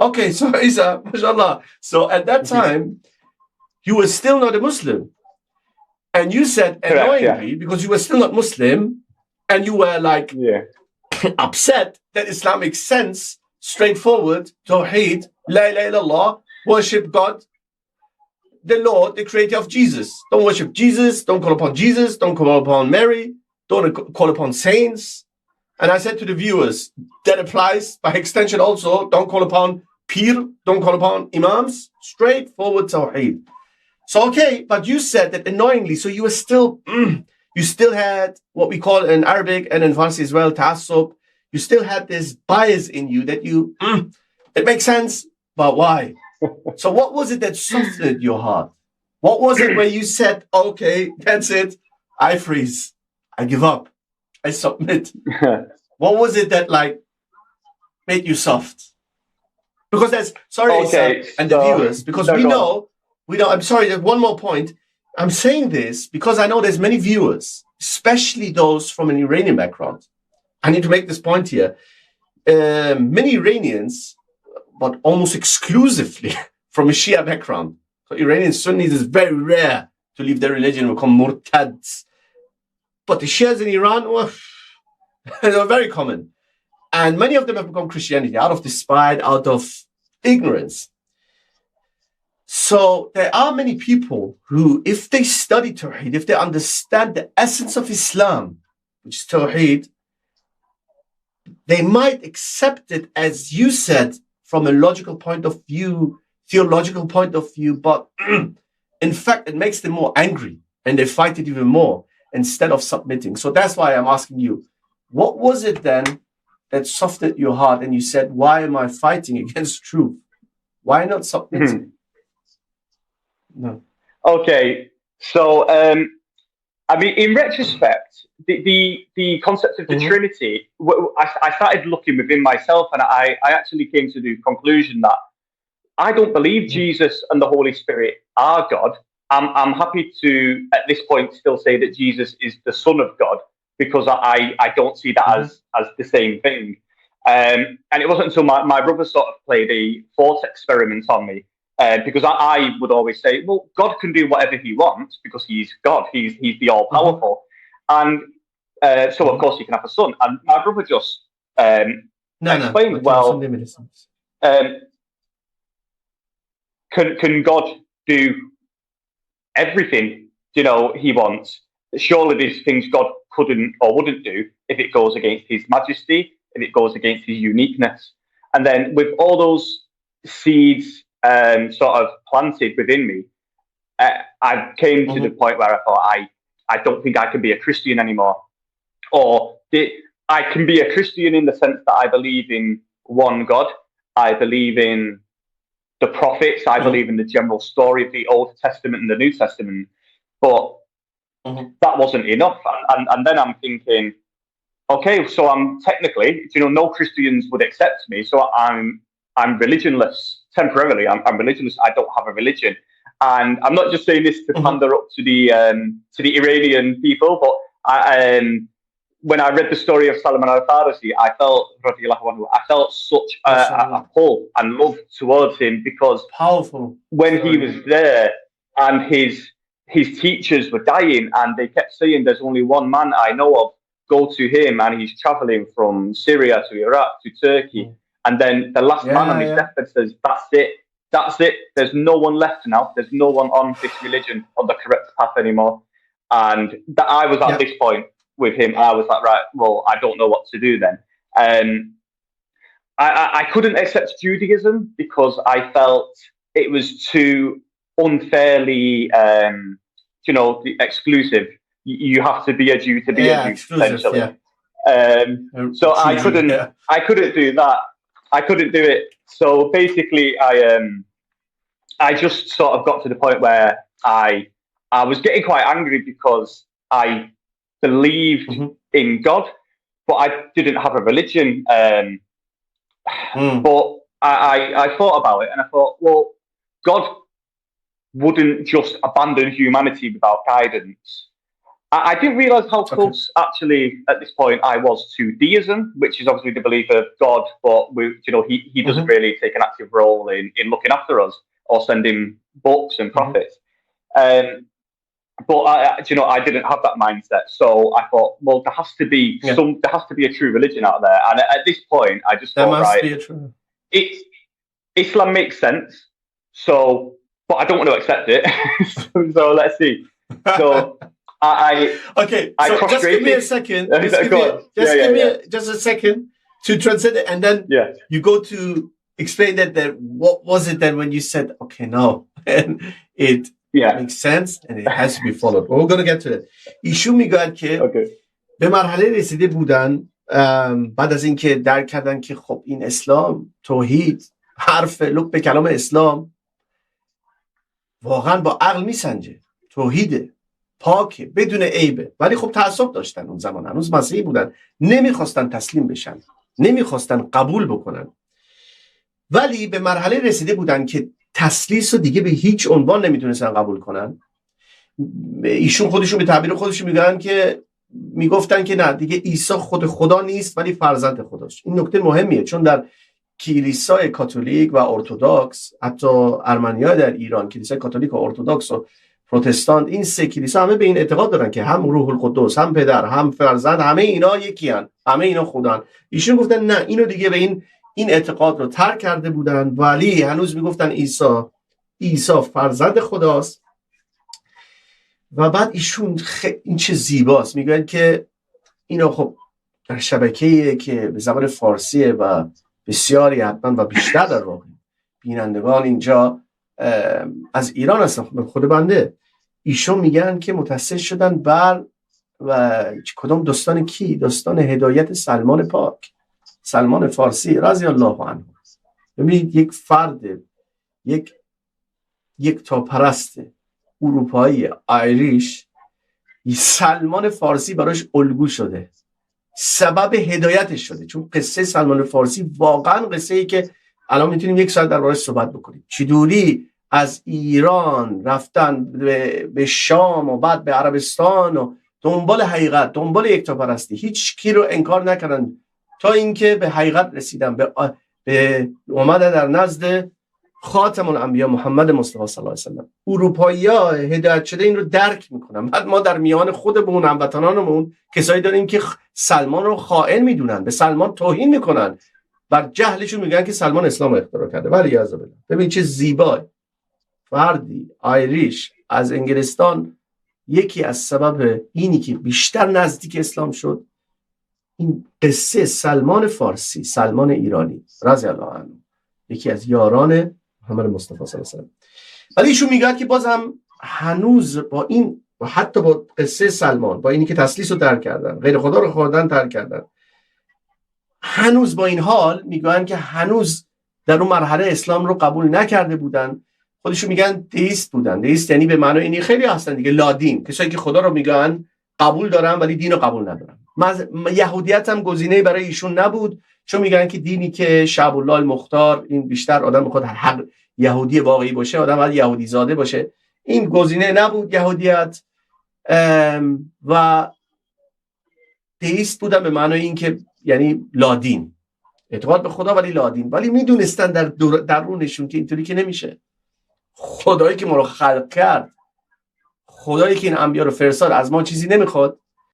Okay, so Isa, mashallah. So at that time, you were still not a Muslim. And you said, annoyingly, because you were still not Muslim, and you were like upset that Islam makes sense, straightforward, Tawheed, La ilaha illallah, worship God, the Lord, the creator of Jesus. Don't worship Jesus, don't call upon Jesus, don't call upon Mary, don't call upon saints. And I said to the viewers, that applies by extension also, don't call upon Pir, don't call upon Imams, straightforward Tawheed. So, okay, but you said that annoyingly, so you were still, you still had what we call in Arabic and in Farsi as well, ta'assub. You still had this bias in you that you, it makes sense, but why? So what was it that softened your heart? What was it where you said, okay, that's it, I freeze, I give up, I submit? What was it that like made you soft? Because that's, sorry, okay, Isa, and the viewers, because we know, I'm sorry, there's one more point. I'm saying this because I know there's many viewers, especially those from an Iranian background. I need to make this point here. Many Iranians, but almost exclusively from a Shia background. So Iranian Sunnis is very rare to leave their religion and become murtads. But the Shias in Iran, well, they're very common. And many of them have become Christianity out of despite, out of ignorance. So there are many people who, if they study Tawheed, if they understand the essence of Islam, which is Tawheed, they might accept it, as you said, from a logical point of view, theological point of view, but in fact, it makes them more angry and they fight it even more instead of submitting. So that's why I'm asking you, what was it then that softened your heart and you said, why am I fighting against truth? Why not submitting? No. Okay, so I mean, in retrospect, the concept of the Trinity, I started looking within myself, and I actually came to the conclusion that I don't believe Jesus and the Holy Spirit are God. I'm happy to, at this point, still say that Jesus is the Son of God, because I don't see that as the same thing. And it wasn't until my brother sort of played a thought experiment on me, because I would always say, well, God can do whatever he wants because he's God, he's the all-powerful. And so, of course, you can have a son. And my brother just explained, well, can God do everything, he wants? Surely there's things God couldn't or wouldn't do if it goes against his majesty, if it goes against his uniqueness. And then with all those seeds sort of planted within me, I came to the point where I thought, I don't think I can be a Christian anymore. Or I can be a Christian in the sense that I believe in one God. I believe in the prophets. I believe in the general story of the Old Testament and the New Testament. But that wasn't enough. And then I'm thinking, okay, so I'm technically, no Christians would accept me. So I'm religionless temporarily. I'm religionless. I don't have a religion. And I'm not just saying this to pander up to the Iranian people, but when I read the story of Salman al-Farisi, I felt such a pull and love towards him, because powerful when he was there and his teachers were dying and they kept saying, there's only one man I know of, go to him, and he's traveling from Syria to Iraq to Turkey. And then the last man on his deathbed says, that's it. There's no one left now. There's no one on this religion on the correct path anymore. And that I was at this point with him. I was like, right, well, I don't know what to do then. I couldn't accept Judaism because I felt it was too unfairly, exclusive. You have to be a Jew to be a Jew, essentially. So I couldn't do that. I couldn't do it. So basically, I just sort of got to the point where I was getting quite angry because I believed in God, but I didn't have a religion. But I thought about it, and I thought, well, God wouldn't just abandon humanity without guidance. I didn't realize how close actually at this point I was to deism, which is obviously the belief of God, but he doesn't really take an active role in looking after us or sending books and prophets. But I didn't have that mindset, so I thought, well, there has to be a true religion out there. And at this point, I just thought, right, Islam makes sense, but I don't want to accept it. So let's see. So just give me a second. Just a second to translate it, and then you go to explain that what was it then when you said, okay, no, and it makes sense and it has to be followed. But we're going to get to it. ایشون میگه که به مرحله رسیده بودن بعد از اینکه درک کردن که خب این اسلام، توحید، حرف لب به کلام اسلام واقعا با عقل میسنجه، توحیده، پاکه، بدون عیبه، ولی خب تعصب داشتن اون زمان، هنوز مسیحی بودن، نمیخواستن تسلیم بشن، نمیخواستن قبول بکنن، ولی به مرحله رسیده بودن که تسلیس رو دیگه به هیچ عنوان نمیتونستن قبول کنن. ایشون خودشون به تعبیر خودشون میگن که میگفتن که نه دیگه عیسی خود خدا نیست ولی فرزند خداست. این نکته مهمیه، چون در کلیسای کاتولیک و ارتدوکس، حتی ارمنی‌ها در ایران، کلیسای کاتولیک و ارتدوکس و پروتستان، این سه کلیسا همه به این اعتقاد دارن که هم روح القدس، هم پدر، هم فرزند، همه اینا یکی هن، همه اینا خدان. ایشون گفتن نه، اینو دیگه به این اعتقاد رو ترک کرده بودن، ولی هنوز میگفتن عیسی فرزند خداست. و بعد ایشون این چه زیباست، میگن که اینا خب در شبکه‌ای که به زبان فارسیه و بسیاری حتما و بیشتر در واقع بینندگان اینجا از ایران هستن، خود بنده. ایشون میگن که متصل شدن بر و کدام داستان کی؟ داستان هدایت سلمان پاک، سلمان فارسی رضی الله عنه. ببینید یک فرد، یک تاپرست اروپایی آیریش، سلمان فارسی براش الگو شده، سبب هدایتش شده. چون قصه سلمان فارسی واقعا قصه ای که الان میتونیم یک ساعت دربارش صحبت بکنیم. چجوری از ایران رفتن به شام و بعد به عربستان و دنبال حقیقت، دنبال یکتاپرستی، هیچ کی رو انکار نکردن تا اینکه به حقیقت رسیدن، به اومدن در نزد خاتم الانبیا محمد مصطفی صلی الله علیه و سلم. اروپایی‌ها هدایت شده این رو درک میکنن. بعد ما در میان خودمون، هموطنانمون، کسایی داریم که سلمان رو خائن میدونن، به سلمان توهین میکنن، بر جهلشون میگن که سلمان اسلام اختراع کرده. ولی عزیز بالله، ببین چه زیبا، فردی آیریش از انگلستان، یکی از سبب اینی که بیشتر نزدیک اسلام شد این قصه سلمان فارسی، سلمان ایرانی رضی الله عنه، یکی از یاران محمد مصطفی صلی الله علیه و سلم. ولی ایشون میگه که بازم هنوز با این، و حتی با قصه سلمان، با اینی که تسلیس رو ترک کردن، غیر خدا رو خوردن ترک کردن، هنوز با این حال میگن که هنوز در اون مرحله اسلام رو قبول نکرده بودن. خودشون میگن دیست بودن. دیست یعنی به معنای اینی خیلی هستن دیگه، لادین، کسایی که خدا رو میگن قبول دارن ولی دین رو قبول ندارن. یهودیت هم گزینه برای ایشون نبود، چون میگن که دینی که شعب الله المختار، این بیشتر آدم میخواد حق یهودی واقعی باشه، آدم باید یهودی زاده باشه، این گزینه نبود یهودیت. و دیست بودن به معنای این که یعنی لادین، اعتقاد به خدا ولی لادین. ولی میدونستن در درونشون که اینطوری که نمیشه. خدایی که ما رو خلق کرد، خدایی که این انبیا رو فرستاد، از ما چیزی نمیخواد.